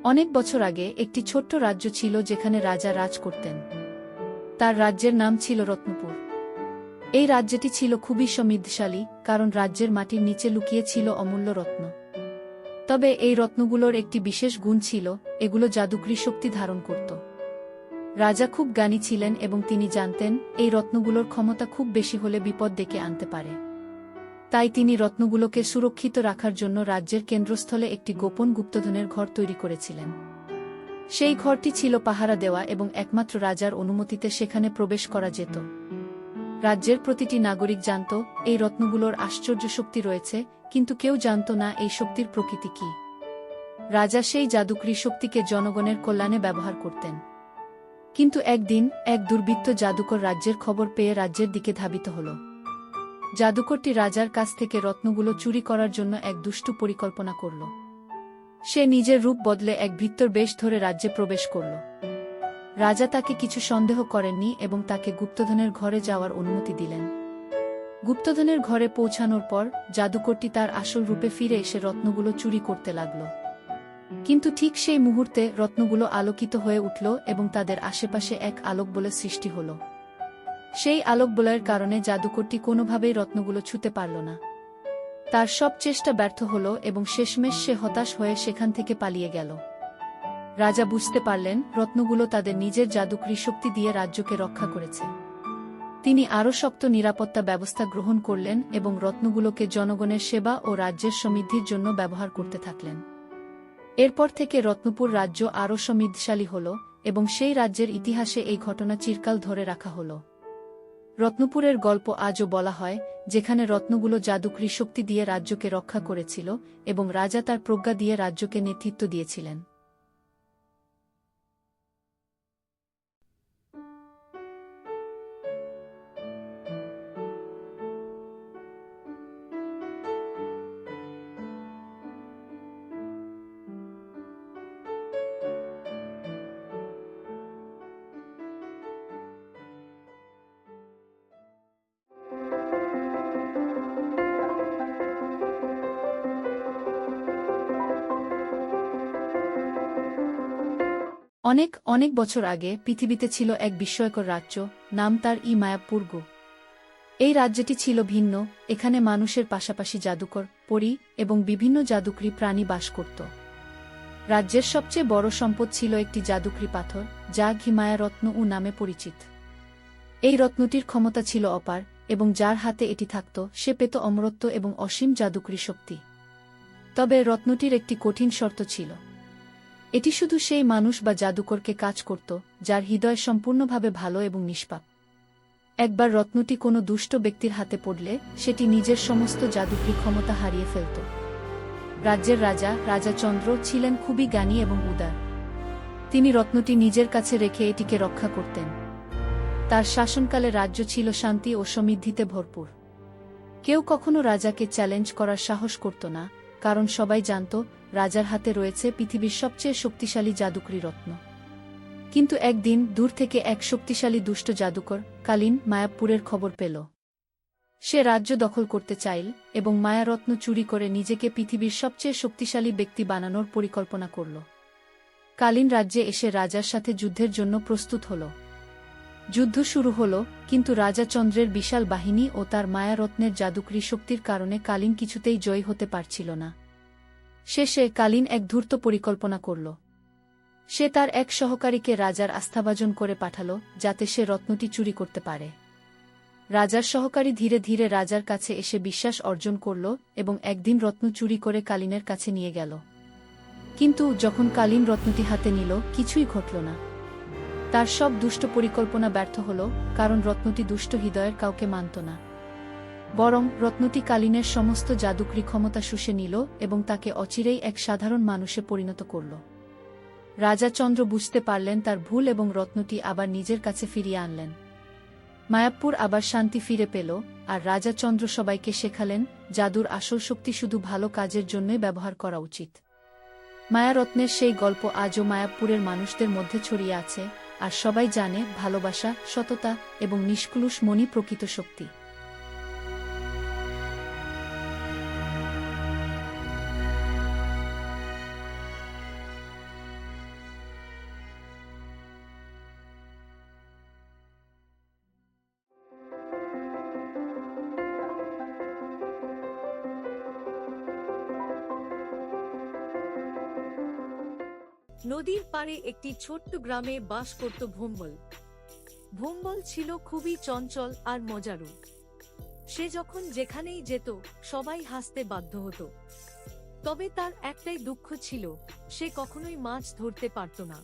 অনেক বছর আগে একটি ছোট্ট রাজ্য ছিল যেখানে রাজা রাজ করতেন। তার রাজ্যের নাম ছিল রত্নপুর। এই রাজ্যটি ছিল খুবই সমৃদ্ধশালী, কারণ রাজ্যের মাটির নিচে লুকিয়ে ছিল অমূল্য রত্ন। তবে এই রত্নগুলোর একটি বিশেষ গুণ ছিল, এগুলো জাদুকরী শক্তি ধারণ করত। রাজা খুব জ্ঞানী ছিলেন এবং তিনি জানতেন এই রত্নগুলোর ক্ষমতা খুব বেশি হলে বিপদ ডেকে আনতে পারে। তাই তিনি রত্নগুলোকে সুরক্ষিত রাখার জন্য রাজ্যের কেন্দ্রস্থলে একটি গোপন গুপ্তধনের ঘর তৈরি করেছিলেন। সেই ঘরটি ছিল পাহারা দেওয়া এবং একমাত্র রাজার অনুমতিতে সেখানে প্রবেশ করা যেত। রাজ্যের প্রতিটি নাগরিক জানত এই রত্নগুলোর আশ্চর্য শক্তি রয়েছে, কিন্তু কেউ জানত না এই শক্তির প্রকৃতি কী। রাজা সেই জাদুকরী শক্তিকে জনগণের কল্যাণে ব্যবহার করতেন। কিন্তু একদিন এক দুর্বৃত্ত জাদুকর রাজ্যের খবর পেয়ে রাজ্যের দিকে ধাবিত হল। জাদুকরটি রাজার কাছ থেকে রত্নগুলো চুরি করার জন্য এক দুষ্টু পরিকল্পনা করল। সে নিজের রূপ বদলে এক ভৃত্যর বেশ ধরে রাজ্যে প্রবেশ করল। রাজা তাকে কিছু সন্দেহ করেননি এবং তাকে গুপ্তধনের ঘরে যাওয়ার অনুমতি দিলেন। গুপ্তধনের ঘরে পৌঁছানোর পর জাদুকরটি তার আসল রূপে ফিরে এসে রত্নগুলো চুরি করতে লাগল। কিন্তু ঠিক সেই মুহূর্তে রত্নগুলো আলোকিত হয়ে উঠল এবং তাদের আশেপাশে এক আলোক বলয় সৃষ্টি হল। সেই আলোক বলয়ের কারণে জাদুকরটি কোনোভাবেই রত্নগুলো ছুঁতে পারল না। তার সব চেষ্টা ব্যর্থ হল এবং শেষমেশ সে হতাশ হয়ে সেখান থেকে পালিয়ে গেল। রাজা বুঝতে পারলেন রত্নগুলো তাদের নিজের জাদুকরী শক্তি দিয়ে রাজ্যকে রক্ষা করেছে। তিনি আরও শক্ত নিরাপত্তা ব্যবস্থা গ্রহণ করলেন এবং রত্নগুলোকে জনগণের সেবা ও রাজ্যের সমৃদ্ধির জন্য ব্যবহার করতে থাকলেন। এরপর থেকে রত্নপুর রাজ্য আরও সমৃদ্ধশালী হল এবং সেই রাজ্যের ইতিহাসে এই ঘটনা চিরকাল ধরে রাখা হল। রত্নপুরের গল্প আজও বলা হয়, যেখানে রত্নগুলো জাদুকরী শক্তি দিয়ে রাজ্যকে রক্ষা করেছিল এবং রাজা তার প্রজ্ঞা দিয়ে রাজ্যকে নেতৃত্ব দিয়েছিলেন। অনেক অনেক বছর আগে পৃথিবীতে ছিল এক বিস্ময়কর রাজ্য, নাম তার মায়াপুরগ। এই রাজ্যটি ছিল ভিন্ন, এখানে মানুষের পাশাপাশি জাদুকর, পরী এবং বিভিন্ন জাদুকরী প্রাণী বাস করত। রাজ্যের সবচেয়ে বড় সম্পদ ছিল একটি জাদুকরী পাথর, যা ঘিমায়া রত্ন নামে পরিচিত। এই রত্নটির ক্ষমতা ছিল অপার, এবং যার হাতে এটি থাকত সে পেত অমরত্ব এবং অসীম জাদুকরী শক্তি। তবে রত্নটির একটি কঠিন শর্ত ছিল। এটি শুধু সেই মানুষ বা জাদুকরকে কাজ করত যার হৃদয় সম্পূর্ণভাবে ভালো এবং নিষ্পাপ। একবার রত্নটি কোনো দুষ্ট ব্যক্তির হাতে পড়লে সেটি নিজের সমস্ত জাদুকরী ক্ষমতা হারিয়ে ফেলত। রাজ্যের রাজা, রাজা চন্দ্র, ছিলেন খুবই জ্ঞানী এবং উদার। তিনি রত্নটি নিজের কাছে রেখে এটিকে রক্ষা করতেন। তার শাসনকালে রাজ্য ছিল শান্তি ও সমৃদ্ধিতে ভরপুর। কেউ কখনো রাজাকে চ্যালেঞ্জ করার সাহস করত না, কারণ সবাই জানত রাজার হাতে রয়েছে পৃথিবীর সবচেয়ে শক্তিশালী জাদুকরী রত্ন। কিন্তু একদিন দূর থেকে এক শক্তিশালী দুষ্ট জাদুকর, কালীন, মায়াপুরের খবর পেল। সে রাজ্য দখল করতে চাইল এবং মায়ারত্ন চুরি করে নিজেকে পৃথিবীর সবচেয়ে শক্তিশালী ব্যক্তি বানানোর পরিকল্পনা করল। কালীন রাজ্যে এসে রাজার সাথে যুদ্ধের জন্য প্রস্তুত হল। যুদ্ধ শুরু হল, কিন্তু রাজা চন্দ্রের বিশাল বাহিনী ও তার মায়ারত্নের জাদুকরী শক্তির কারণে কালীন কিছুতেই জয়ী হতে পারছিল না। শেষে কালীন এক ধূর্ত পরিকল্পনা করল। সে তার এক সহকারীকে রাজার আস্থাভাজন করে পাঠাল, যাতে সে রত্নটি চুরি করতে পারে। রাজার সহকারী ধীরে ধীরে রাজার কাছে এসে বিশ্বাস অর্জন করল এবং একদিন রত্ন চুরি করে কালীনের কাছে নিয়ে গেল। কিন্তু যখন কালীন রত্নটি হাতে নিল, কিছুই ঘটল না। তার সব দুষ্ট পরিকল্পনা ব্যর্থ হল, কারণ রত্নটি দুষ্ট হৃদয়ের কাউকে মানত না। বরং রত্নটি কালীনের সমস্ত জাদুকরী ক্ষমতা শুষে নিল এবং তাকে অচিরেই এক সাধারণ মানুষে পরিণত করল। রাজা চন্দ্র বুঝতে পারলেন তার ভুল এবং রত্নটি আবার নিজের কাছে ফিরিয়ে আনলেন। মায়াপুর আবার শান্তি ফিরে পেল, আর রাজা চন্দ্র সবাইকে শেখালেন জাদুর আসল শক্তি শুধু ভালো কাজের জন্যই ব্যবহার করা উচিত। মায়ারত্নের সেই গল্প আজও মায়াপুরের মানুষদের মধ্যে ছড়িয়ে আছে, আর সবাই জানে ভালোবাসা, সততা এবং নিষ্কলুষ মনই প্রকৃত শক্তি। নদীর পাড়ে একটি ছোট্ট গ্রামে বাস করত ভোম্বল। ভোম্বল ছিল খুবই চঞ্চল আর মজারু। সে যখন যেখানেই যেত সবাই হাসতে বাধ্য হতো। তবে তার একটাই দুঃখ ছিল, সে কখনোই মাছ ধরতে পারত না।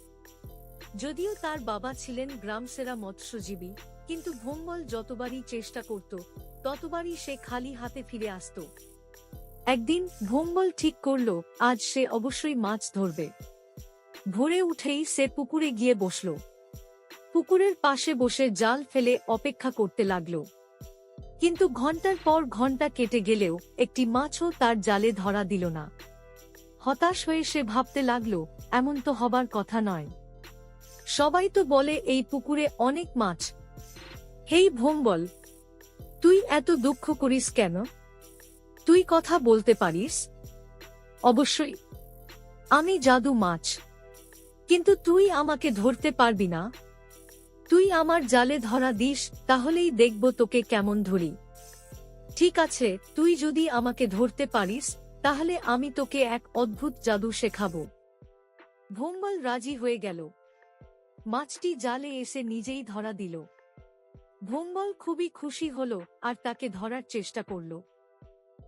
যদিও তার বাবা ছিলেন গ্রামসেরা মৎস্যজীবী, কিন্তু ভোম্বল যতবারই চেষ্টা করত ততবারই সে খালি হাতে ফিরে আসত। একদিন ভোম্বল ঠিক করল আজ সে অবশ্যই মাছ ধরবে। ভোরে উঠেই সে পুকুরে গিয়ে বসল। পুকুরের পাশে বসে জাল ফেলে অপেক্ষা করতে লাগল। কিন্তু ঘন্টার পর ঘন্টা কেটে গেলেও একটি মাছও তার জালে ধরা দিল না। হতাশ হয়ে সে ভাবতে লাগল, এমন তো হবার কথা নয়। সবাই তো বলে এই পুকুরে অনেক মাছ। হেই ভোম্বল, তুই এত দুঃখ করিস কেন? তুই কথা বলতে পারিস। অবশ্যই, আমি জাদু মাছ, কিন্তু তুই আমাকে ধরতে পারবি না। তুই আমার জালে ধরা দিস, তাহলেই দেখব তোকে কেমন ধরি। ঠিক আছে, তুই যদি আমাকে ধরতে পারিস তাহলে আমি তোকে এক অদ্ভুত জাদু শেখাবো। ভোম্বল রাজি হয়ে গেল। মাছটি জালে এসে নিজেই ধরা দিল। ভোম্বল খুবই খুশি হল আর তাকে ধরার চেষ্টা করল।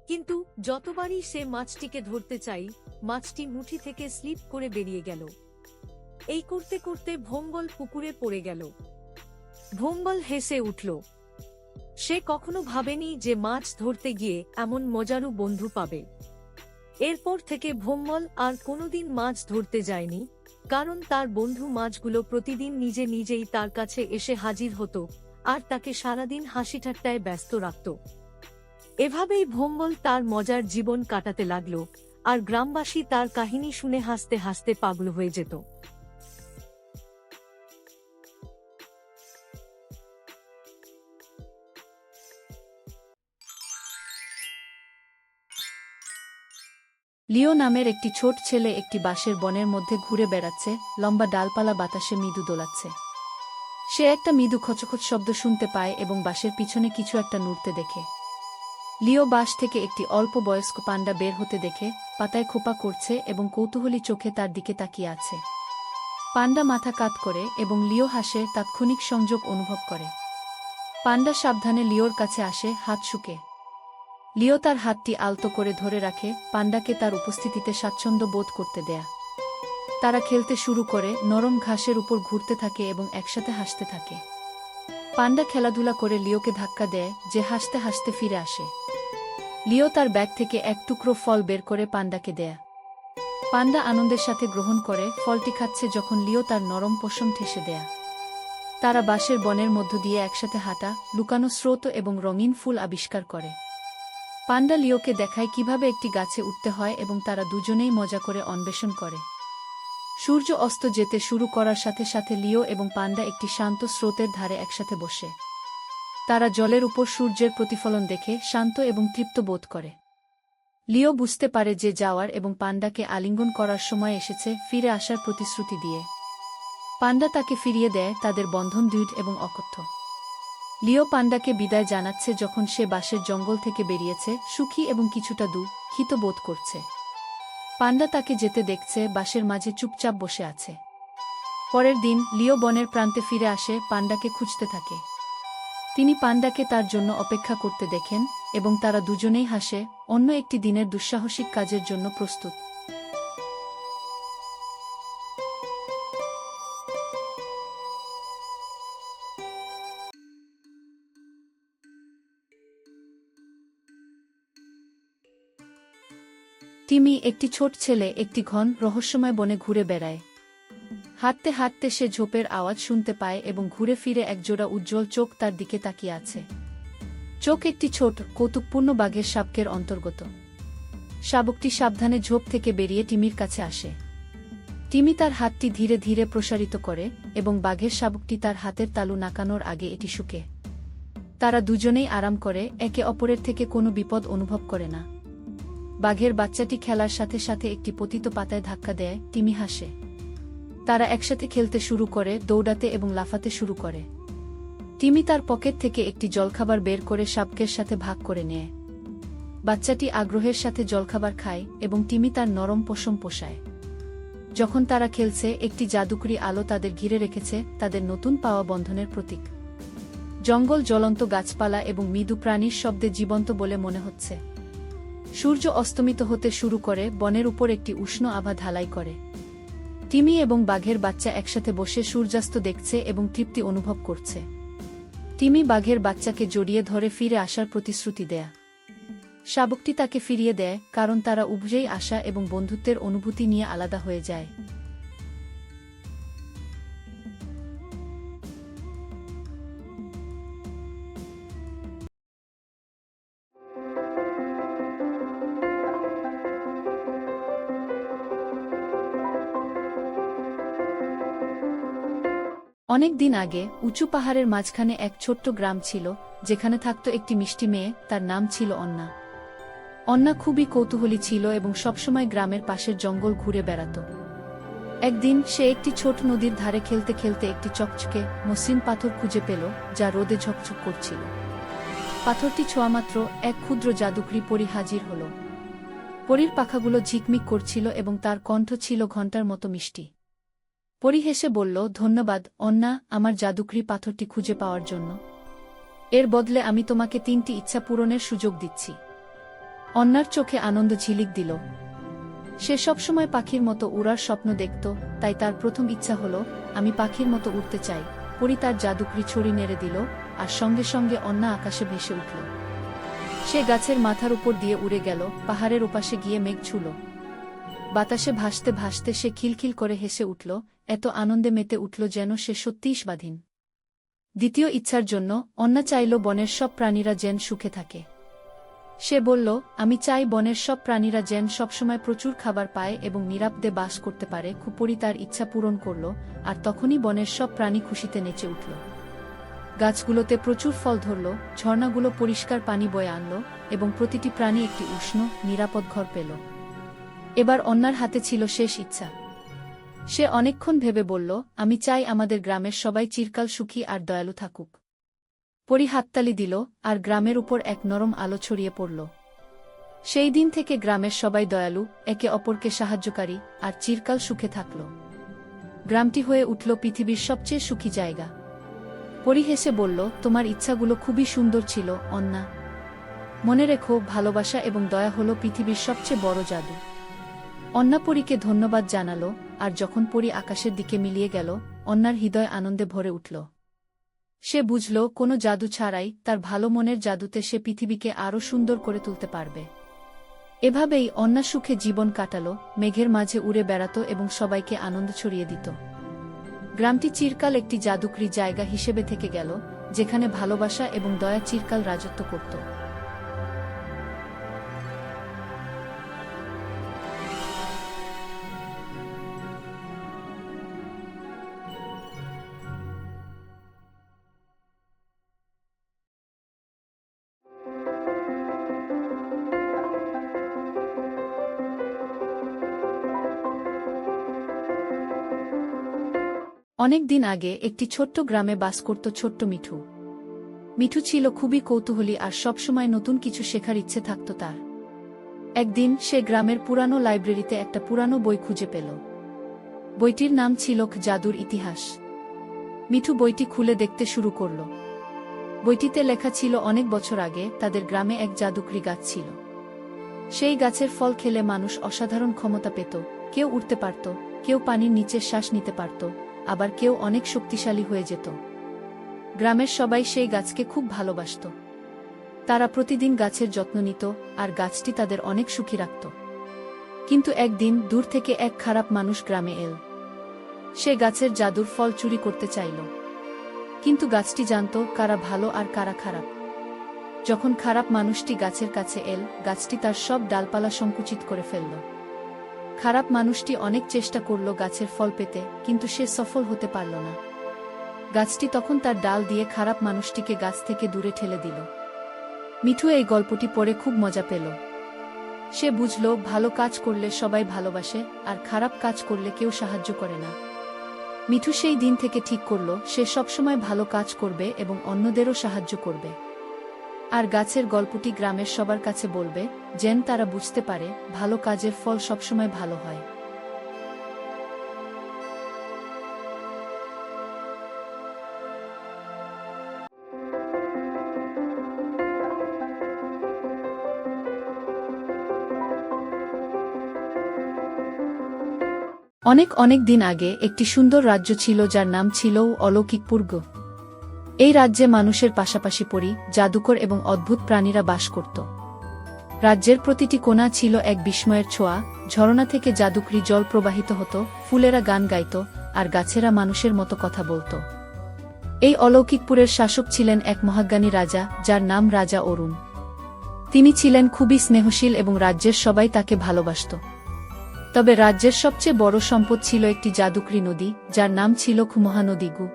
কিন্তু যতবারই সে মাছটিকে ধরতে চাই, মাছটি মুঠি থেকে স্লিপ করে বেরিয়ে গেল। এই করতে করতে ভোম্বল পুকুরে পড়ে গেল। ভোম্বল হেসে উঠল। সে কখনো ভাবেনি যে মাছ ধরতে গিয়ে এমন মজারু বন্ধু পাবে। এরপর থেকে ভোম্বল আর কোনোদিন মাছ ধরতে যায়নি, কারণ তার বন্ধু মাছগুলো প্রতিদিন নিজে নিজেই তার কাছে এসে হাজির হতো আর তাকে সারাদিন হাসি ঠাট্টায় ব্যস্ত রাখত। এভাবেই ভোম্বল তার মজার জীবন কাটাতে লাগল, আর গ্রামবাসী তার কাহিনী শুনে হাসতে হাসতে পাগল হয়ে যেত। লিও নামের একটি ছোট ছেলে একটি বাঁশের বনের মধ্যে ঘুরে বেড়াচ্ছে, লম্বা ডালপালা বাতাসে মৃদু দোলাচ্ছে। সে একটা মৃদু খচখচ শব্দ শুনতে পায় এবং বাঁশের পিছনে কিছু একটা নড়তে দেখে। লিও বাঁশ থেকে একটি অল্প বয়স্ক পান্ডা বের হতে দেখে, পাতায় খোপা করছে এবং কৌতূহলী চোখে তার দিকে তাকিয়ে আছে। পান্ডা মাথা কাত করে এবং লিও হাসে, তাৎক্ষণিক সংযোগ অনুভব করে। পান্ডা সাবধানে লিওর কাছে আসে, হাত শুকে। লিও তার হাতটি আলতো করে ধরে রাখে, পান্ডাকে তার উপস্থিতিতে স্বাচ্ছন্দ্য বোধ করতে দেয়া। তারা খেলতে শুরু করে, নরম ঘাসের উপর ঘুরতে থাকে এবং একসাথে হাসতে থাকে। পান্ডা খেলাধুলা করে লিওকে ধাক্কা দেয়, যে হাসতে হাসতে ফিরে আসে। লিও তার ব্যাগ থেকে এক টুকরো ফল বের করে পান্ডাকে দেয়া। পান্ডা আনন্দের সাথে গ্রহণ করে, ফলটি খাচ্ছে যখন লিও তার নরম পশম ঠেসে দেয়া। তারা বাঁশের বনের মধ্য দিয়ে একসাথে হাঁটা, লুকানো স্রোত এবং রঙিন ফুল আবিষ্কার করে। পান্ডা লিওকে দেখায় কিভাবে একটি গাছে উঠতে হয় এবং তারা দুজনেই মজা করে অন্বেষণ করে। সূর্য অস্ত যেতে শুরু করার সাথে সাথে লিও এবং পান্ডা একটি শান্ত স্রোতের ধারে একসাথে বসে। তারা জলের উপর সূর্যের প্রতিফলন দেখে শান্ত এবং তৃপ্ত বোধ করে। লিও বুঝতে পারে যে যাওয়ার এবং পান্ডাকে আলিঙ্গন করার সময় এসেছে, ফিরে আসার প্রতিশ্রুতি দিয়ে। পান্ডা তাকে ফিরিয়ে দেয়, তাদের বন্ধন দৃঢ় এবং অকথ্য। লিও পান্ডাকে বিদায় জানাচ্ছে যখন সে বাঁশের জঙ্গল থেকে বেরিয়েছে, সুখী এবং কিছুটা দুঃখিত বোধ করছে। পান্ডা তাকে যেতে দেখছে, বাঁশের মাঝে চুপচাপ বসে আছে। পরের দিন লিও বনের প্রান্তে ফিরে আসে, পান্ডাকে খুঁজতে থাকে। তিনি পান্ডাকে তার জন্য অপেক্ষা করতে দেখেন এবং তারা দুজনেই হাসে, অন্য একটি দিনের দুঃসাহসিক কাজের জন্য প্রস্তুত। টিমি একটি ছোট ছেলে একটি ঘন রহস্যময় বনে ঘুরে বেড়ায়। হাঁটতে হাঁটতে সে ঝোপের আওয়াজ শুনতে পায় এবং ঘুরে ফিরে একজোড়া উজ্জ্বল চোখ তার দিকে তাকিয়ে আছে। চোখ একটি ছোট কৌতুকপূর্ণ বাঘের শাবকের অন্তর্গত। শাবকটি সাবধানে ঝোপ থেকে বেরিয়ে টিমির কাছে আসে। টিমি তার হাতটি ধীরে ধীরে প্রসারিত করে এবং বাঘের শাবকটি তার হাতের তালু নাকানোর আগে এটি শুকে। তারা দুজনেই আরাম করে, একে অপরের থেকে কোনো বিপদ অনুভব করে না। বাঘের বাচ্চাটি খেলার সাথে সাথে একটি পতিত পাতায় ধাক্কা দেয়, টিমি হাসে। তারা একসাথে খেলতে শুরু করে, দৌড়াতে এবং লাফাতে শুরু করে। টিমি তার পকেট থেকে একটি জলখাবার বের করে শাবকের সাথে ভাগ করে নেয়। বাচ্চাটি আগ্রহের সাথে জলখাবার খায় এবং টিমি তার নরম পশম পোষায়। যখন তারা খেলছে, একটি জাদুকরি আলো তাদের ঘিরে রেখেছে, তাদের নতুন পাওয়া বন্ধনের প্রতীক। জঙ্গল জ্বলন্ত গাছপালা এবং মৃদু প্রাণীর শব্দে জীবন্ত বলে মনে হচ্ছে। সূর্য অস্তমিত হতে শুরু করে, বনের উপর একটি উষ্ণ আভা ঢালাই করে। টিমি এবং বাঘের বাচ্চা একসাথে বসে সূর্যাস্ত দেখছে এবং তৃপ্তি অনুভব করছে। টিমি বাঘের বাচ্চাকে জড়িয়ে ধরে ফিরে আসার প্রতিশ্রুতি দেয়। শাবকটি তাকে ফিরিয়ে দেয়, কারণ তারা উভয়েই আশা এবং বন্ধুত্বের অনুভূতি নিয়ে আলাদা হয়ে যায়। অনেক দিন আগে উঁচু পাহাড়ের মাঝখানে এক ছোট্ট গ্রাম ছিল, যেখানে থাকত একটি মিষ্টি মেয়ে, তার নাম ছিল অন্না। অন্না খুবই কৌতূহলী ছিল এবং সবসময় গ্রামের পাশের জঙ্গল ঘুরে বেড়াত। একদিন সে একটি ছোট নদীর ধারে খেলতে খেলতে একটি চকচকে মসৃণ পাথর খুঁজে পেল, যা রোদে ঝকঝক করছিল। পাথরটি ছোঁয়ামাত্র এক ক্ষুদ্র জাদুকরি পরী হাজির হল। পরীর পাখাগুলো ঝিকমিক করছিল এবং তার কণ্ঠ ছিল ঘণ্টার মতো মিষ্টি। পরী হেসে বলল, ধন্যবাদ অন্না, আমার জাদুকরি পাথরটি খুঁজে পাওয়ার জন্য। এর বদলে আমি তোমাকে 3টি ইচ্ছা পূরণের সুযোগ দিচ্ছি। অন্নার চোখে আনন্দ ঝিলিক দিল। সে সবসময় পাখির মতো উড়ার স্বপ্ন দেখত, তাই তার প্রথম ইচ্ছা হল, আমি পাখির মতো উড়তে চাই। পরী তার জাদুকরি ছড়ি নেড়ে দিল, আর সঙ্গে সঙ্গে অন্না আকাশে ভেসে উঠল। সে গাছের মাথার উপর দিয়ে উড়ে গেল, পাহাড়ের ওপাশে গিয়ে মেঘ ছুঁল। বাতাসে ভাসতে ভাসতে সে খিলখিল করে হেসে উঠল, এত আনন্দে মেতে উঠল যেন সে সত্যিই স্বাধীন। দ্বিতীয় ইচ্ছার জন্য অন্না চাইল বনের সব প্রাণীরা যেন সুখে থাকে। সে বলল, আমি চাই বনের সব প্রাণীরা যেন সবসময় প্রচুর খাবার পায় এবং নিরাপদে বাস করতে পারে। পরী তার ইচ্ছা পূরণ করল, আর তখনই বনের সব প্রাণী খুশিতে নেচে উঠল। গাছগুলোতে প্রচুর ফল ধরল, ঝর্ণাগুলো পরিষ্কার পানি বয়ে আনল, এবং প্রতিটি প্রাণী একটি উষ্ণ, নিরাপদ ঘর পেল। এবার অন্নার হাতে ছিল শেষ ইচ্ছা। সে অনেকক্ষণ ভেবে বলল, আমি চাই আমাদের গ্রামের সবাই চিরকাল সুখী আর দয়ালু থাকুক। পরী হাততালি দিল, আর গ্রামের উপর এক নরম আলো ছড়িয়ে পড়ল। সেই দিন থেকে গ্রামের সবাই দয়ালু, একে অপরকে সাহায্যকারী, আর চিরকাল সুখে থাকল। গ্রামটি হয়ে উঠল পৃথিবীর সবচেয়ে সুখী জায়গা। পরী হেসে বলল, তোমার ইচ্ছাগুলো খুবই সুন্দর ছিল অন্না। মনে রেখো, ভালোবাসা এবং দয়া হল পৃথিবীর সবচেয়ে বড় জাদু। অন্না পরীকে ধন্যবাদ জানাল, আর যখন পরী আকাশের দিকে মিলিয়ে গেল, অন্নার হৃদয় আনন্দে ভরে উঠল। সে বুঝল, কোনো জাদু ছাড়াই তার ভালো মনের জাদুতে সে পৃথিবীকে আরও সুন্দর করে তুলতে পারবে। এভাবেই অন্না সুখে জীবন কাটাল, মেঘের মাঝে উড়ে বেড়াত এবং সবাইকে আনন্দ ছড়িয়ে দিত। গ্রামটি চিরকাল একটি জাদুকরি জায়গা হিসেবে থেকে গেল, যেখানে ভালোবাসা এবং দয়া চিরকাল রাজত্ব করত। অনেক দিন আগে একটি ছোট্ট গ্রামে বাস করত ছোট্ট মিঠু। মিঠু ছিল খুবই কৌতূহলী আর সবসময় নতুন কিছু শেখার ইচ্ছে থাকত তার। একদিন সে গ্রামের পুরানো লাইব্রেরিতে একটা পুরানো বই খুঁজে পেল। বইটির নাম ছিল জাদুর ইতিহাস। মিঠু বইটি খুলে দেখতে শুরু করল। বইটিতে লেখা ছিল, অনেক বছর আগে তাদের গ্রামে এক জাদুকরি গাছ ছিল। সেই গাছের ফল খেলে মানুষ অসাধারণ ক্ষমতা পেত, কেউ উড়তে পারত, কেউ পানির নিচে শ্বাস নিতে পারত, আবার কেউ অনেক শক্তিশালী হয়ে যেত। গ্রামের সবাই সেই গাছকে খুব ভালোবাসত। তারা প্রতিদিন গাছের যত্ন নিত, আর গাছটি তাদের অনেক সুখী রাখত। কিন্তু একদিন দূর থেকে এক খারাপ মানুষ গ্রামে এল। সে গাছের জাদুর ফল চুরি করতে চাইল। কিন্তু গাছটি জানত কারা ভালো আর কারা খারাপ। যখন খারাপ মানুষটি গাছের কাছে এল, গাছটি তার সব ডালপালা সংকুচিত করে ফেলল। খারাপ মানুষটি অনেক চেষ্টা করল গাছের ফল পেতে, কিন্তু সে সফল হতে পারল না। গাছটি তখন তার ডাল দিয়ে খারাপ মানুষটিকে গাছ থেকে দূরে ঠেলে দিল। মিঠু এই গল্পটি পড়ে খুব মজা পেল। সে বুঝল, ভালো কাজ করলে সবাই ভালোবাসে, আর খারাপ কাজ করলে কেউ সাহায্য করে না। মিঠু সেই দিন থেকে ঠিক করল, সে সবসময় ভালো কাজ করবে এবং অন্যদেরও সাহায্য করবে। আর গাছের গল্পটি গ্রামের সবার কাছে বলবে, যেন তারা বুঝতে পারে ভালো কাজের ফল সবসময় ভালো হয়। অনেক অনেক দিন আগে একটি সুন্দর রাজ্য ছিল যার নাম ছিল অলৌকিকপুর্গ। এই রাজ্যে মানুষের পাশাপাশি পরী, জাদুকর এবং অদ্ভুত প্রাণীরা বাস করত। রাজ্যের প্রতিটি কোণা ছিল এক বিস্ময়ের ছোঁয়া, ঝরনা থেকে জাদুকরি জল প্রবাহিত হতো, ফুলেরা গান গাইত, আর গাছেরা মানুষের মতো কথা বলত। এই অলৌকিকপুরের শাসক ছিলেন এক মহাজ্ঞানী রাজা, যার নাম রাজা অরুণ। তিনি ছিলেন খুবই স্নেহশীল এবং রাজ্যের সবাই তাকে ভালোবাসত। তবে রাজ্যের সবচেয়ে বড় সম্পদ ছিল একটি জাদুকরি নদী, যার নাম ছিল মহানদী গু।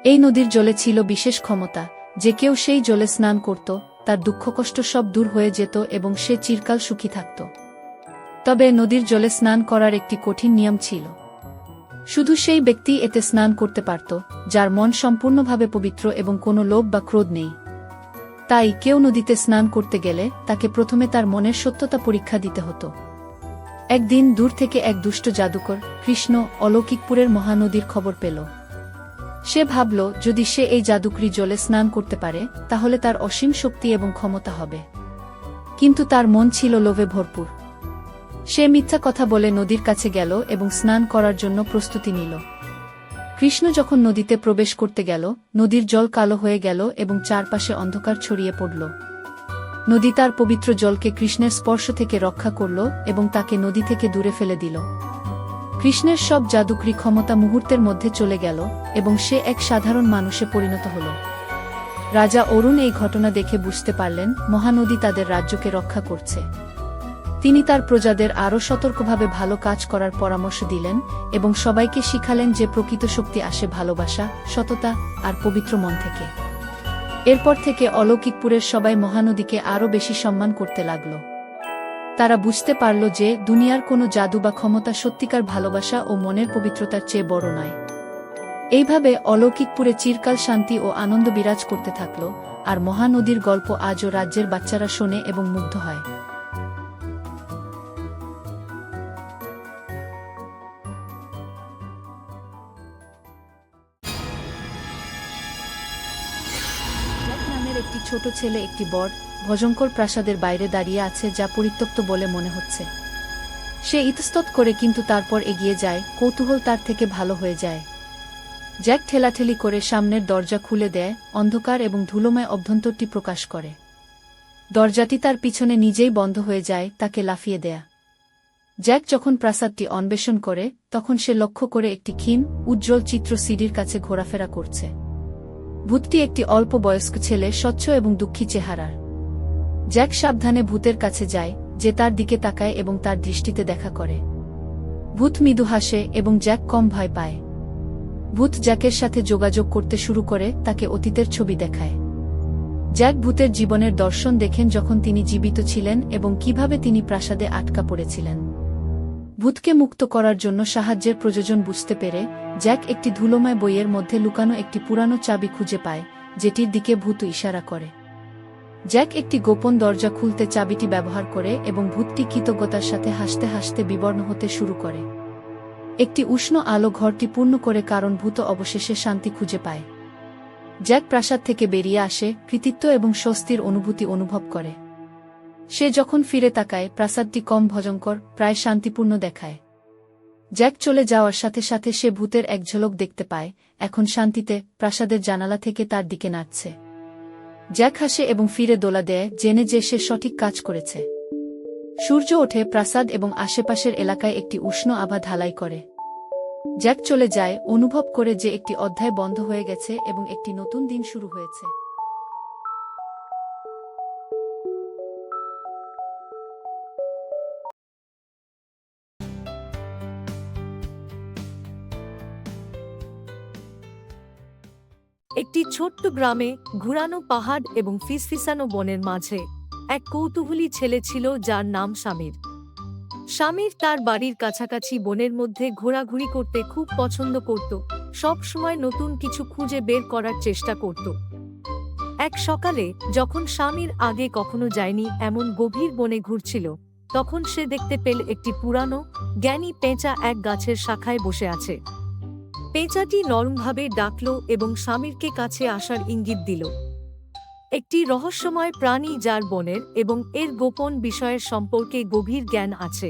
এই নদীর জলে ছিল বিশেষ ক্ষমতা, যে কেউ সেই জলে স্নান করত, তার দুঃখকষ্ট সব দূর হয়ে যেত এবং সে চিরকাল সুখী থাকত। তবে নদীর জলে স্নান করার একটি কঠিন নিয়ম ছিল। শুধু সেই ব্যক্তি এতে স্নান করতে পারত, যার মন সম্পূর্ণভাবে পবিত্র এবং কোনো লোভ বা ক্রোধ নেই। তাই কেউ নদীতে স্নান করতে গেলে তাকে প্রথমে তার মনের সত্যতা পরীক্ষা দিতে হতো। একদিন দূর থেকে এক দুষ্ট জাদুকর, কৃষ্ণ, অলৌকিকপুরের মহানদীর খবর পেল। সে ভাবল, যদি সে এই জাদুকরি জলে স্নান করতে পারে তাহলে তার অসীম শক্তি এবং ক্ষমতা হবে। কিন্তু তার মন ছিল লোভে ভরপুর। সে মিথ্যা কথা বলে নদীর কাছে গেল এবং স্নান করার জন্য প্রস্তুতি নিল। কৃষ্ণ যখন নদীতে প্রবেশ করতে গেল, নদীর জল কালো হয়ে গেল এবং চারপাশে অন্ধকার ছড়িয়ে পড়ল। নদী তার পবিত্র জলকে কৃষ্ণের স্পর্শ থেকে রক্ষা করল এবং তাকে নদী থেকে দূরে ফেলে দিল। কৃষ্ণের সব জাদুকরি ক্ষমতা মুহূর্তের মধ্যে চলে গেল এবং সে এক সাধারণ মানুষে পরিণত হল। রাজা অরুণ এই ঘটনা দেখে বুঝতে পারলেন মহানদী তাদের রাজ্যকে রক্ষা করছে। তিনি তার প্রজাদের আরও সতর্কভাবে ভালো কাজ করার পরামর্শ দিলেন এবং সবাইকে শিখালেন যে প্রকৃত শক্তি আসে ভালোবাসা, সততা আর পবিত্র মন থেকে। এরপর থেকে অলৌকিকপুরের সবাই মহানদীকে আরও বেশি সম্মান করতে লাগল। তারা বুঝতে পারল যে দুনিয়ার কোনো জাদু বা ক্ষমতা সত্যিকার ভালোবাসা ও মনের পবিত্রতার চেয়ে বড় নয়। এইভাবে অলৌকিকপুরে চিরকাল শান্তি ও আনন্দ বিরাজ করতে থাকল, আর মহানদীর গল্প আজও রাজ্যের বাচ্চারা শোনে এবং মুগ্ধ হয়। জ্যাক নামের একটি ছোট ছেলে একটি বড়, ভয়ঙ্কর প্রাসাদের বাইরে দাঁড়িয়ে আছে, যা পরিত্যক্ত বলে মনে হচ্ছে। সে ইতস্তত করে কিন্তু তারপর এগিয়ে যায়, কৌতূহল তার থেকে ভালো হয়ে যায়। জ্যাক ঠেলাঠেলি করে সামনের দরজা খুলে দেয়, অন্ধকার এবং ধুলোময় অভ্যন্তরটি প্রকাশ করে। দরজাটি তার পিছনে নিজেই বন্ধ হয়ে যায়, তাকে লাফিয়ে দেয়া। জ্যাক যখন প্রাসাদটি অন্বেষণ করে, তখন সে লক্ষ্য করে একটি ক্ষীণ, উজ্জ্বল চিত্র সিঁড়ির কাছে ঘোরাফেরা করছে। ভূতটি একটি অল্প বয়স্ক ছেলে, স্বচ্ছ এবং দুঃখী চেহারার। জ্যাক সাবধানে ভূতের কাছে যায়, যে তার দিকে তাকায় এবং তার দৃষ্টিতে দেখা করে। ভূত মৃদু হাসে এবং জ্যাক কম ভয় পায়। ভূত জ্যাকের সাথে যোগাযোগ করতে শুরু করে, তাকে অতীতের ছবি দেখায়। জ্যাক ভূতের জীবনের দর্শন দেখেন যখন তিনি জীবিত ছিলেন এবং কিভাবে তিনি প্রাসাদে আটকা পড়েছিলেন। ভূতকে মুক্ত করার জন্য সাহায্যের প্রয়োজন বুঝতে পেরে, জ্যাক একটি ধুলোময় বইয়ের মধ্যে লুকানো একটি পুরানো চাবি খুঁজে পায়, যেটির দিকে ভূত ইশারা করে। জ্যাক একটি গোপন দরজা খুলতে চাবিটি ব্যবহার করে এবং ভূতটি কৃতজ্ঞতার সাথে হাসতে হাসতে বিবর্ণ হতে শুরু করে। একটি উষ্ণ আলো ঘরটি পূর্ণ করে, কারণ ভূত অবশেষে শান্তি খুঁজে পায়। জ্যাক প্রাসাদ থেকে বেরিয়ে আসে, কৃতিত্ব এবং স্বস্তির অনুভূতি অনুভব করে। সে যখন ফিরে তাকায়, প্রাসাদটি কম ভয়ঙ্কর, প্রায় শান্তিপূর্ণ দেখায়। জ্যাক চলে যাওয়ার সাথে সাথে সে ভূতের এক ঝলক দেখতে পায়, এখন শান্তিতে প্রাসাদের জানালা থেকে তার দিকে নাচছে। জ্যাক হাসে এবং ফিরে দোলা দেয়, জেনে যে সে সঠিক কাজ করেছে। সূর্য ওঠে, প্রাসাদ এবং আশেপাশের এলাকায় একটি উষ্ণ আভা ঢালাই করে। জ্যাক চলে যায়, অনুভব করে যে একটি অধ্যায় বন্ধ হয়ে গেছে এবং একটি নতুন দিন শুরু হয়েছে। একটি ছোট্ট গ্রামে, ঘুরানো পাহাড় এবং ফিসফিসানো বনের মাঝে এক কৌতূহলী ছেলে ছিল, যার নাম শামির। শামির তার বাড়ির কাছাকাছি বনের মধ্যে ঘোরাঘুরি করতে খুব পছন্দ করত, সব সময় নতুন কিছু খুঁজে বের করার চেষ্টা করত। এক সকালে, যখন শামির আগে কখনো যায়নি এমন গভীর বনে ঘুরছিল, তখন সে দেখতে পেল একটি পুরানো, জ্ঞানী পেঁচা এক গাছের শাখায় বসে আছে। পেঁচাটি নরমভাবে ডাকল এবং শামিরকে কাছে আসার ইঙ্গিত দিল। একটি রহস্যময় প্রাণী যার বনের এবং এর গোপন বিষয়ের সম্পর্কে গভীর জ্ঞান আছে।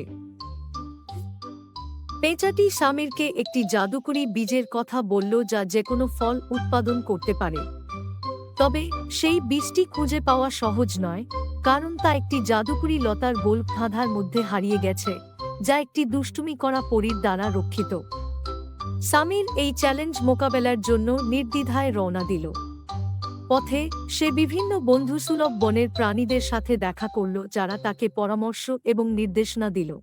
পেঁচাটি সামিরকে একটি জাদুকরী বীজের কথা বলল যা যেকোনো ফল উৎপাদন করতে পারে। তবে সেই বীজটি খুঁজে পাওয়া সহজ নয়, কারণ তা একটি জাদুকরী লতার গোল ধাঁধার মধ্যে হারিয়ে গেছে, যা একটি দুষ্টুমি করা পরীর দ্বারা রক্ষিত। সামির এই চ্যালেঞ্জ মোকাবেলার জন্য নির্দ্বিধায় রওনা দিল। পথে সে বিভিন্ন বন্ধুসুলভ বনের প্রাণীদের সাথে দেখা করল, যারা তাকে পরামর্শ এবং নির্দেশনা দিল।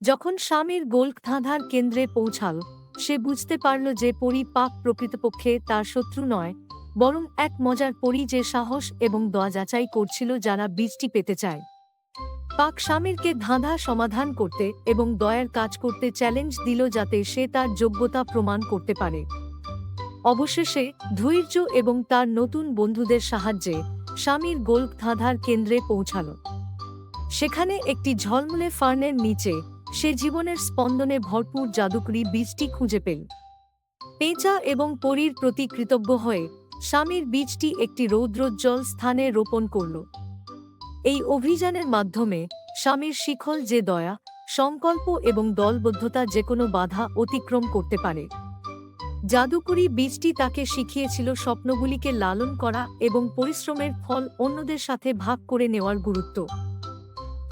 যখন সামির গোল ধাঁধার কেন্দ্রে পৌঁছাল, সে বুঝতে পারল যে পরী পাক প্রকৃতপক্ষে তার শত্রু নয়, বরং এক মজার পরী যে সাহস এবং দয়া যাচাই করছিল যারা বীজটি পেতে চায়। পাক সামিরকে ধাঁধা সমাধান করতে এবং দয়ার কাজ করতে চ্যালেঞ্জ দিল, যাতে সে তার যোগ্যতা প্রমাণ করতে পারে। অবশেষে ধৈর্য এবং তার নতুন বন্ধুদের সাহায্যে সামির গোল ধাঁধার কেন্দ্রে পৌঁছাল। সেখানে একটি ঝলমলে ফার্নের নিচে সে জীবনের স্পন্দনে ভরপুর জাদুকরী বীজটি খুঁজে পেল। পেঁচা এবং পরীর প্রতি কৃতজ্ঞ হয়ে সামির বীজটি একটি রৌদ্রোজ্জ্বল স্থানে রোপণ করল। এই অভিযানের মাধ্যমে সামির শিখল যে দয়া, সংকল্প এবং দলবদ্ধতা যেকোনো বাধা অতিক্রম করতে পারে। জাদুকরী বীজটি তাকে শিখিয়েছিল স্বপ্নগুলিকে লালন করা এবং পরিশ্রমের ফল অন্যদের সাথে ভাগ করে নেওয়ার গুরুত্ব।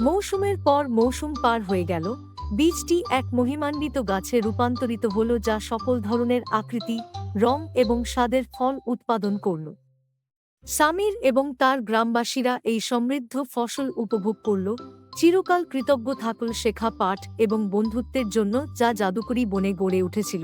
মৌসুমের পর মৌসুম পার হয়ে গেল, বীজটি এক মহিমান্বিত গাছে রূপান্তরিত হল, যা সকল ধরনের আকৃতি, রং এবং স্বাদের ফল উৎপাদন করল। সামির এবং তার গ্রামবাসীরা এই সমৃদ্ধ ফসল উপভোগ করল, চিরকাল কৃতজ্ঞ থাকল শেখা পাঠ এবং বন্ধুত্বের জন্য যা জাদুকরী বনে গড়ে উঠেছিল।